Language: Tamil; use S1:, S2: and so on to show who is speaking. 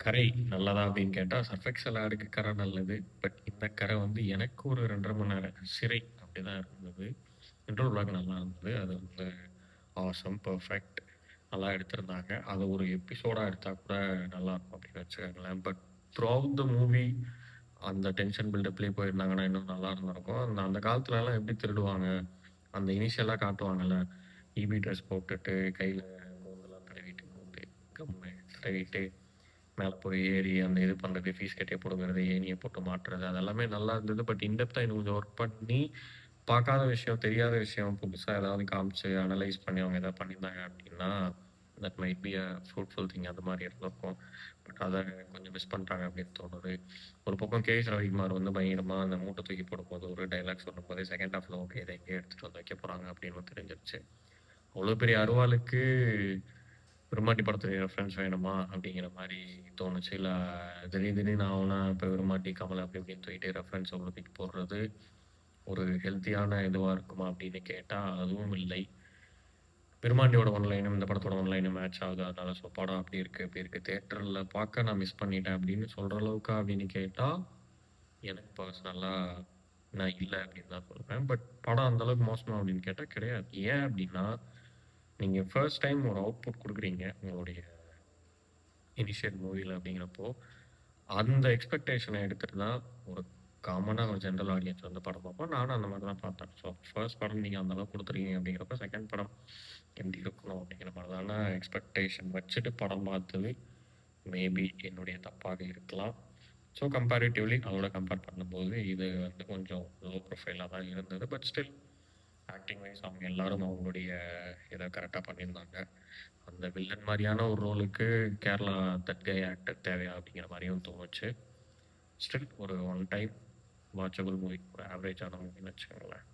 S1: கரை நல்லதா அப்படின்னு கேட்டா, சர்ஃப் எக்ஸல் ஆடுக்கு கரை நல்லது. பட் இந்த கரை வந்து எனக்கு ஒரு 2 1/2 மணி நேரம் சிறை அப்படிதான் இருந்தது. இன்டர்வல் பிளாக் நல்லா இருந்தது. அது வந்து ஆசம், பெர்ஃபெக்ட் நல்லா எடுத்திருந்தாங்க. அத ஒரு எபிசோடா எடுத்தா கூட நல்லாருக்கும் அப்படின்னு வச்சுக்கோங்களேன். But through out the movie அந்த டென்ஷன் பில்டப்லயே போயிருந்தாங்கன்னா இன்னும் நல்லா இருந்திருக்கும். அந்த அந்த காலத்துலலாம் எப்படி திருடுவாங்க? அந்த இனிஷியலா காட்டுவாங்கல்ல. ஈபி ட்ரெஸ் போட்டுட்டு கையில கோந்தெல்லாம் தடவிட்டு போட்டு, கம்மு தடவிட்டு மேல போய் ஏறி அந்த இது பண்றது, ஃபீஸ் கட்டிய புடுங்குறது, ஏணிய போட்டு மாட்டுறது அதெல்லாமே நல்லா இருந்தது. பட் இன் டெப்த்தா இன்னும் கொஞ்சம் ஒர்க் பண்ணி, பார்க்காத விஷயம், தெரியாத விஷயம் புதுசா ஏதாவது காமிச்சு, அனலைஸ் பண்ணி அவங்க ஏதாவது பண்ணியிருந்தாங்க அப்டின்னா, that might be a fruitful thing அந்த மாரி இருந்திருக்கும். பட் அத கொஞ்சம் மிஸ் பண்ட்டாங்க அப்டின்னு தோணுது. ஒரு பக்கம் கே.எஸ். ரவிக்குமார் வந்து பயங்கரமா அந்த மூட்ட தூக்கி போடும்போது, ஒரு டயலாக் சொல்லும்போதே செகண்ட் ஹாஃப்ல ஓகே இத எங்கேயோ எடுத்துட்டு வந்து வைக்க போறாங்க அப்டின்னு தெரிஞ்சிருச்சு. அவ்ளோ பெரிய அருவாளுக்கு விரும்மாண்டி படத்துடைய ரெஃபரன்ஸ் வேணுமா? அப்படிங்கிற மாரி தோணுச்சு. இல்ல திடீர்னு அவனா இப்ப விரும்மாண்டி, கமல் அப்படி இப்படின்னு தூக்கிட்டு ரெஃபரன்ஸ் அவ்வளோ தூக்கி போடுறது, ஒரு ஹெல்த்தியான இதுவா இருக்குமா? அப்படின்னு கேட்டா, அதுவும் இல்லை. விரும்மாண்டியோட ஒன் லைனும், இந்த படத்தோட ஒன் லைனும் மேட்ச் ஆகுது. அதனால படம் அப்படி இருக்கு, இப்படி இருக்கு. தியேட்டர்ல பார்க்க நான் மிஸ் பண்ணிட்டேன் அப்படின்னு சொல்ற அளவுக்கா அப்படின்னு கேட்டா, எனக்கு பர்சனலா நான் இல்ல அப்படின்னு தான் சொல்வேன். பட் படம் அந்த அளவுக்கு மோசமா அப்படின்னு கேட்டா கிடையாது. ஏன் அப்படின்னா, நீங்க ஃபர்ஸ்ட் டைம் ஒரு அவுட்புட் குடுக்குறீங்க. உங்களுடைய இனிஷியல் மூவில அப்படிங்கிறப்போ, அந்த எக்ஸ்பெக்டேஷன எடுத்துட்டு தான் ஒரு காமனா ஒரு ஜெனரல் ஆடியன்ஸ் வந்து படம் பார்ப்போம். நானும் அந்த மாரி தான் பார்த்தேன். ஸோ ஃபர்ஸ்ட் படம் நீங்க அந்த அளவுக்கு குடுத்துருக்கீங்க அப்படிங்கிறப்ப, செகண்ட் படம் எப்படி இருக்கணும் அப்படிங்கிற மாரிதான எக்ஸ்பெக்டேஷன் வச்சுட்டு படம் பார்த்தது மேபி என்னுடைய தப்பாக இருக்கலாம். ஸோ கம்பேரிட்டிவ்லி அதோட கம்பேர் பண்ணும்போது, இது வந்து கொஞ்சம் லோ ப்ரொஃபைலா தான் இருந்தது. பட் ஸ்டில் ஆக்டிங் வைஸ் அவங்க எல்லாரும் அவங்களுடைய இத கரெக்ட்டா பண்ணியிருந்தாங்க. அந்த வில்லன் மாரியான ஒரு ரோலுக்கு கேரளா தட் கை ஆக்டர் தேவையா? அப்படிங்கிற மாரியும் தோணுச்சு. ஸ்டில் ஒரு ஒன் டைம் வாட்சபிள் மூவி. ஒரு ஆவரேஜான மூவின்னு வச்சுக்கோங்களேன்.